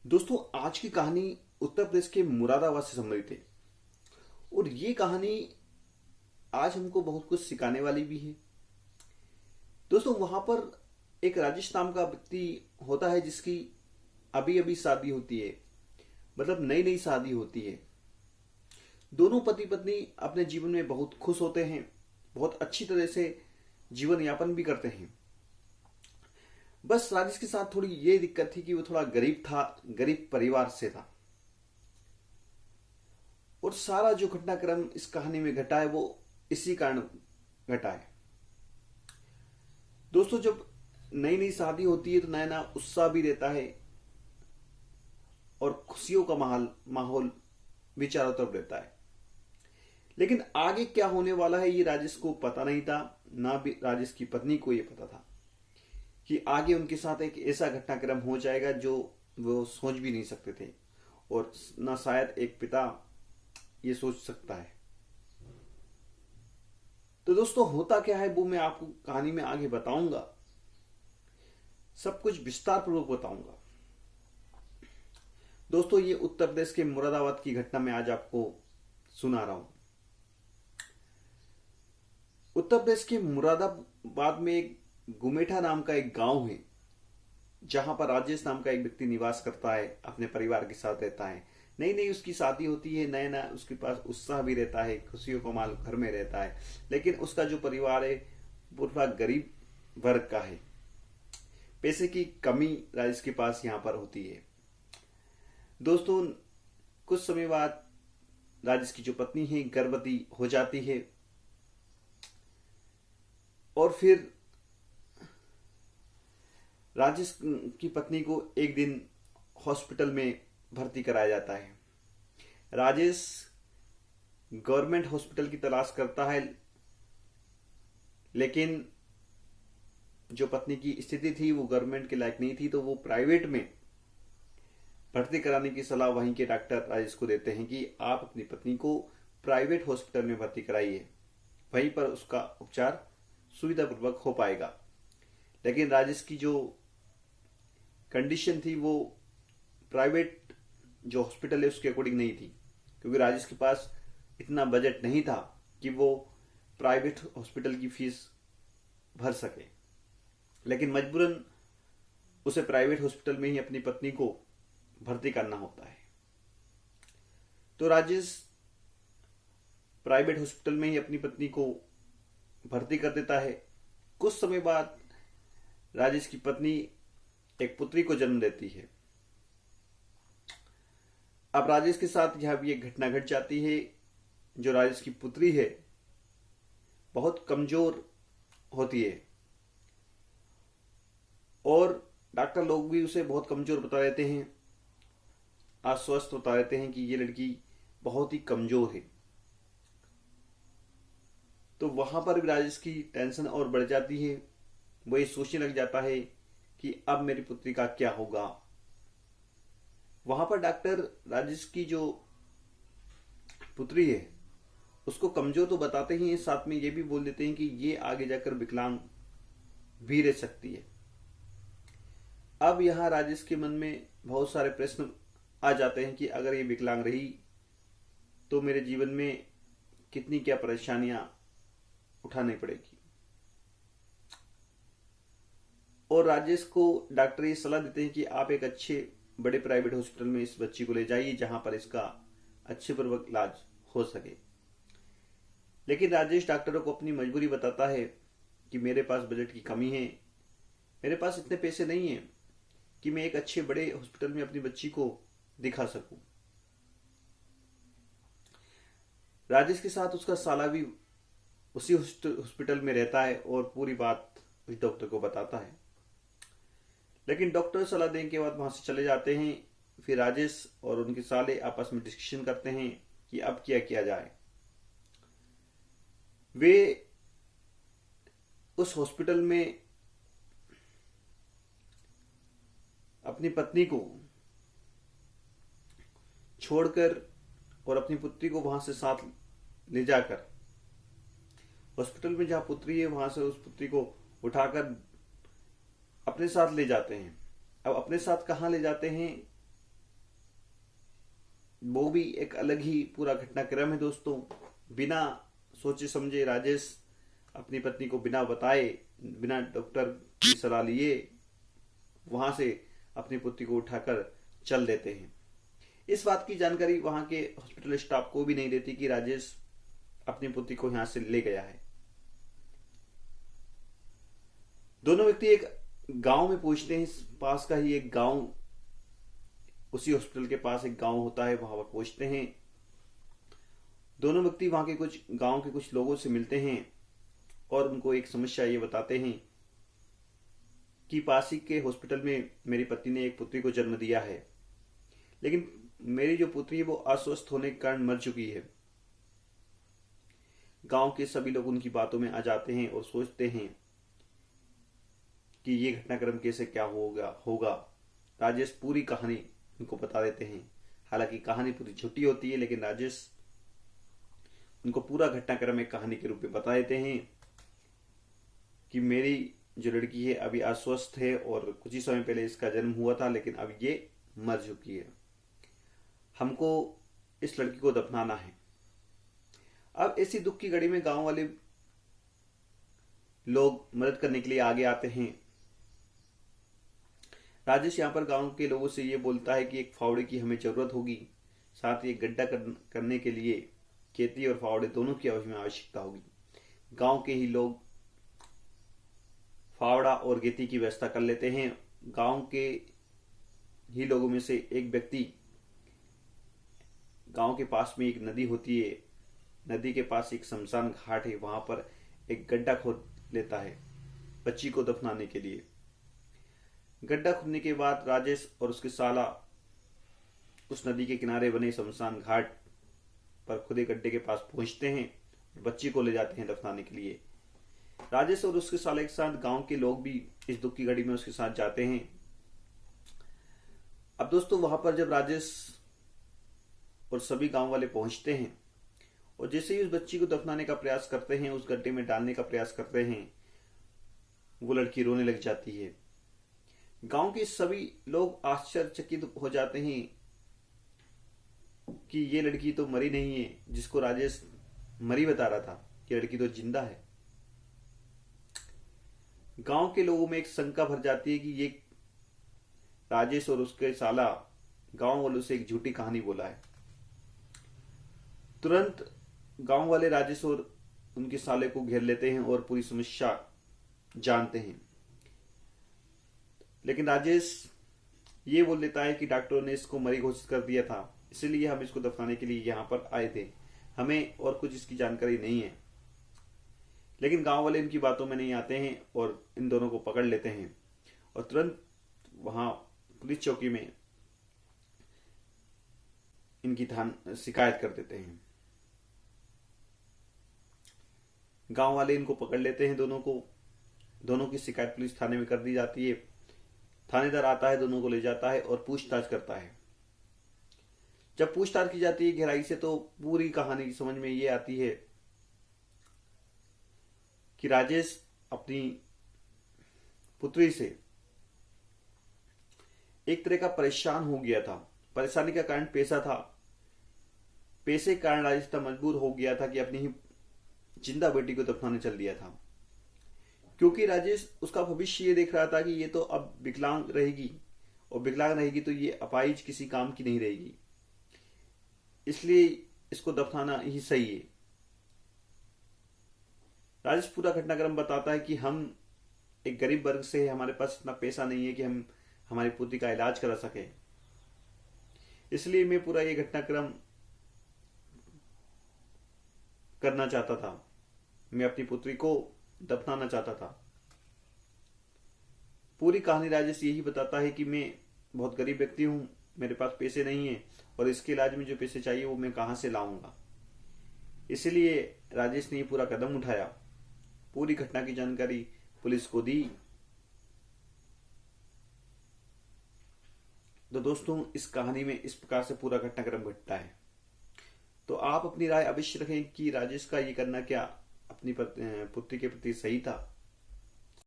दोस्तों, आज की कहानी उत्तर प्रदेश के मुरादाबाद से संबंधित है। और ये कहानी आज हमको बहुत कुछ सिखाने वाली भी है। दोस्तों, वहां पर एक राजेश नाम का व्यक्ति होता है जिसकी अभी अभी शादी होती है। मतलब नई नई शादी होती है। दोनों पति पत्नी अपने जीवन में बहुत खुश होते हैं, बहुत अच्छी तरह से जीवन यापन भी करते हैं। बस राजेश के साथ थोड़ी ये दिक्कत थी कि वो थोड़ा गरीब था, गरीब परिवार से था। और सारा जो घटनाक्रम इस कहानी में घटा है वो इसी कारण घटा है। दोस्तों, जब नई नई शादी होती है तो नया नया उत्साह भी रहता है और खुशियों का माहौल भी चारों तरफ रहता है। लेकिन आगे क्या होने वाला है ये राजेश को पता नहीं था, ना भी राजेश की पत्नी को ये पता था कि आगे उनके साथ एक ऐसा घटनाक्रम हो जाएगा जो वो सोच भी नहीं सकते थे, और ना शायद एक पिता ये सोच सकता है। तो दोस्तों, होता क्या है वो मैं आपको कहानी में आगे बताऊंगा, सब कुछ विस्तार पूर्वक बताऊंगा। दोस्तों, ये उत्तर प्रदेश के मुरादाबाद की घटना मैं आज आपको सुना रहा हूं। उत्तर प्रदेश के मुरादाबाद में एक गुमेठा नाम का एक गांव है, जहां पर राजेश नाम का एक व्यक्ति निवास करता है, अपने परिवार के साथ रहता है। नई नई उसकी शादी होती है, नया नया उसके पास उत्साह भी रहता है, खुशियों का माल घर में रहता है। लेकिन उसका जो परिवार है वो थोड़ा गरीब वर्ग का है। पैसे की कमी राजेश के पास यहाँ पर होती है। दोस्तों, कुछ समय बाद राजेश की जो पत्नी है गर्भवती हो जाती है, और फिर राजेश की पत्नी को एक दिन हॉस्पिटल में भर्ती कराया जाता है। राजेश गवर्नमेंट हॉस्पिटल की तलाश करता है, लेकिन जो पत्नी की स्थिति थी वो गवर्नमेंट के लायक नहीं थी, तो वो प्राइवेट में भर्ती कराने की सलाह वहीं के डॉक्टर राजेश को देते हैं कि आप अपनी पत्नी को प्राइवेट हॉस्पिटल में भर्ती कराइए, वहीं पर उसका उपचार सुविधापूर्वक हो पाएगा। लेकिन राजेश की जो कंडीशन थी वो प्राइवेट जो हॉस्पिटल है उसके अकॉर्डिंग नहीं थी, क्योंकि राजेश के पास इतना बजट नहीं था कि वो प्राइवेट हॉस्पिटल की फीस भर सके। लेकिन मजबूरन उसे प्राइवेट हॉस्पिटल में ही अपनी पत्नी को भर्ती करना होता है। तो राजेश प्राइवेट हॉस्पिटल में ही अपनी पत्नी को भर्ती कर देता है। कुछ समय बाद राजेश की पत्नी एक पुत्री को जन्म देती है। अब राजेश के साथ यह भी एक घटना घट जाती है। जो राजेश की पुत्री है बहुत कमजोर होती है, और डॉक्टर लोग भी उसे बहुत कमजोर बता देते हैं, आश्वस्त बता देते हैं कि ये लड़की बहुत ही कमजोर है। तो वहां पर भी राजेश की टेंशन और बढ़ जाती है। वो ये सोचने लग जाता है कि अब मेरी पुत्री का क्या होगा। वहां पर डॉक्टर राजेश की जो पुत्री है उसको कमजोर तो बताते ही हैं, साथ में ये भी बोल देते हैं कि ये आगे जाकर विकलांग भी रह सकती है। अब यहां राजेश के मन में बहुत सारे प्रश्न आ जाते हैं कि अगर ये विकलांग रही तो मेरे जीवन में कितनी क्या परेशानियां उठानी पड़ेगी। और राजेश को डॉक्टर ये सलाह देते हैं कि आप एक अच्छे बड़े प्राइवेट हॉस्पिटल में इस बच्ची को ले जाइए, जहां पर इसका अच्छे पूर्वक इलाज हो सके। लेकिन राजेश डॉक्टरों को अपनी मजबूरी बताता है कि मेरे पास बजट की कमी है, मेरे पास इतने पैसे नहीं है कि मैं एक अच्छे बड़े हॉस्पिटल में अपनी बच्ची को दिखा सकूं। राजेश के साथ उसका साला भी उसी हॉस्पिटल में रहता है और पूरी बात उस डॉक्टर को बताता है। लेकिन डॉक्टर सलाह देने के बाद वहां से चले जाते हैं। फिर राजेश और उनके साले आपस में डिस्कशन करते हैं कि अब क्या किया जाए। वे उस हॉस्पिटल में अपनी पत्नी को छोड़कर और अपनी पुत्री को वहां से साथ ले जाकर हॉस्पिटल में जहां पुत्री है वहां से उस पुत्री को उठाकर अपने साथ ले जाते हैं। अब अपने साथ कहां ले जाते हैं वो भी एक अलग ही पूरा घटनाक्रम है दोस्तों। बिना सोचे समझे राजेश अपनी पत्नी को बिना बताए, बिना डॉक्टर की सलाह लिए वहां से अपनी पुत्री को उठाकर चल देते हैं। इस बात की जानकारी वहां के हॉस्पिटल स्टाफ को भी नहीं देती कि राजेश अपनी पुत्री को यहां से ले गया है। दोनों व्यक्ति एक गांव में पहुंचते हैं। पास का ही एक गांव, उसी हॉस्पिटल के पास एक गांव होता है, वहां पर पहुंचते हैं। दोनों व्यक्ति वहां के कुछ गांव के कुछ लोगों से मिलते हैं और उनको एक समस्या ये बताते हैं कि पास ही के हॉस्पिटल में मेरी पत्नी ने एक पुत्री को जन्म दिया है, लेकिन मेरी जो पुत्री है वो अस्वस्थ होने के कारण मर चुकी है। गांव के सभी लोग उनकी बातों में आ जाते हैं और सोचते हैं कि ये घटनाक्रम कैसे क्या होगा। राजेश पूरी कहानी उनको बता देते हैं। हालांकि कहानी पूरी झूठी होती है, लेकिन राजेश उनको पूरा घटनाक्रम एक कहानी के रूप में बता देते हैं कि मेरी जो लड़की है अभी अस्वस्थ है और कुछ ही समय पहले इसका जन्म हुआ था, लेकिन अब ये मर चुकी है। हमको इस लड़की को दफनाना है। अब ऐसी दुख की घड़ी में गांव वाले लोग मदद करने के लिए आगे आते हैं। राजेश यहाँ पर गांव के लोगों से ये बोलता है कि एक फावड़े की हमें जरूरत होगी, साथ ही एक गड्ढा करने के लिए खेती और फावड़े दोनों की हमें आवश्यकता होगी। गांव के ही लोग फावड़ा और खेती की व्यवस्था कर लेते हैं। गांव के ही लोगों में से एक व्यक्ति, गांव के पास में एक नदी होती है, नदी के पास एक शमशान घाट है, वहां पर एक गड्ढा खोद लेता है बच्ची को दफनाने के लिए। गड्ढा खोदने के बाद राजेश और उसकी साला उस नदी के किनारे बने शमशान घाट पर खुदे गड्ढे के पास पहुंचते हैं और बच्ची को ले जाते हैं दफनाने के लिए। राजेश और उसके साले के साथ गांव के लोग भी इस दुख की घड़ी में उसके साथ जाते हैं। अब दोस्तों वहां पर जब राजेश और सभी गांव वाले पहुंचते हैं और जैसे ही उस बच्ची को दफनाने का प्रयास करते हैं, उस गड्ढे में डालने का प्रयास करते हैं, वो लड़की रोने लग जाती है। गांव के सभी लोग आश्चर्यचकित हो जाते हैं कि ये लड़की तो मरी नहीं है, जिसको राजेश मरी बता रहा था, कि लड़की तो जिंदा है। गांव के लोगों में एक शंका भर जाती है कि ये राजेश और उसके साला गांव वालों से एक झूठी कहानी बोला है। तुरंत गांव वाले राजेश और उनके साले को घेर लेते हैं और पूरी समस्या जानते हैं। लेकिन राजेश ये बोल देता है कि डॉक्टरों ने इसको मरी घोषित कर दिया था, इसलिए हम इसको दफनाने के लिए यहां पर आए थे, हमें और कुछ इसकी जानकारी नहीं है। लेकिन गांव वाले इनकी बातों में नहीं आते हैं और इन दोनों को पकड़ लेते हैं और तुरंत वहां पुलिस चौकी में इनकी शिकायत कर देते हैं। गांव वाले इनको पकड़ लेते हैं दोनों को। दोनों की शिकायत पुलिस थाने में कर दी जाती है। थानेदार आता है, दोनों को ले जाता है और पूछताछ करता है। जब पूछताछ की जाती है गहराई से, तो पूरी कहानी समझ में ये आती है कि राजेश अपनी पुत्री से एक तरह का परेशान हो गया था। परेशानी का कारण पैसा था। पैसे के कारण राजेश मजबूर हो गया था कि अपनी ही जिंदा बेटी को दफनाने चल दिया था, क्योंकि राजेश उसका भविष्य ये देख रहा था कि ये तो अब विकलांग रहेगी और विकलांग रहेगी तो ये अपाहिज किसी काम की नहीं रहेगी, इसलिए इसको दफनाना ही सही है। राजेश पूरा घटनाक्रम बताता है कि हम एक गरीब वर्ग से है, हमारे पास इतना पैसा नहीं है कि हम हमारी पुत्री का इलाज करा सके, इसलिए मैं पूरा ये घटनाक्रम करना चाहता था। मैं अपनी पुत्री को दफनाना चाहता था। पूरी कहानी राजेश यही बताता है कि मैं बहुत गरीब व्यक्ति हूं, मेरे पास पैसे नहीं है और इसके इलाज में जो पैसे चाहिए वो मैं कहां से लाऊंगा। इसलिए राजेश ने पूरा कदम उठाया, पूरी घटना की जानकारी पुलिस को दी। तो दोस्तों इस कहानी में इस प्रकार से पूरा घटनाक्रम घटता है। तो आप अपनी राय अवश्य रखें कि राजेश का ये करना क्या अपनी पुत्री के प्रति सही था।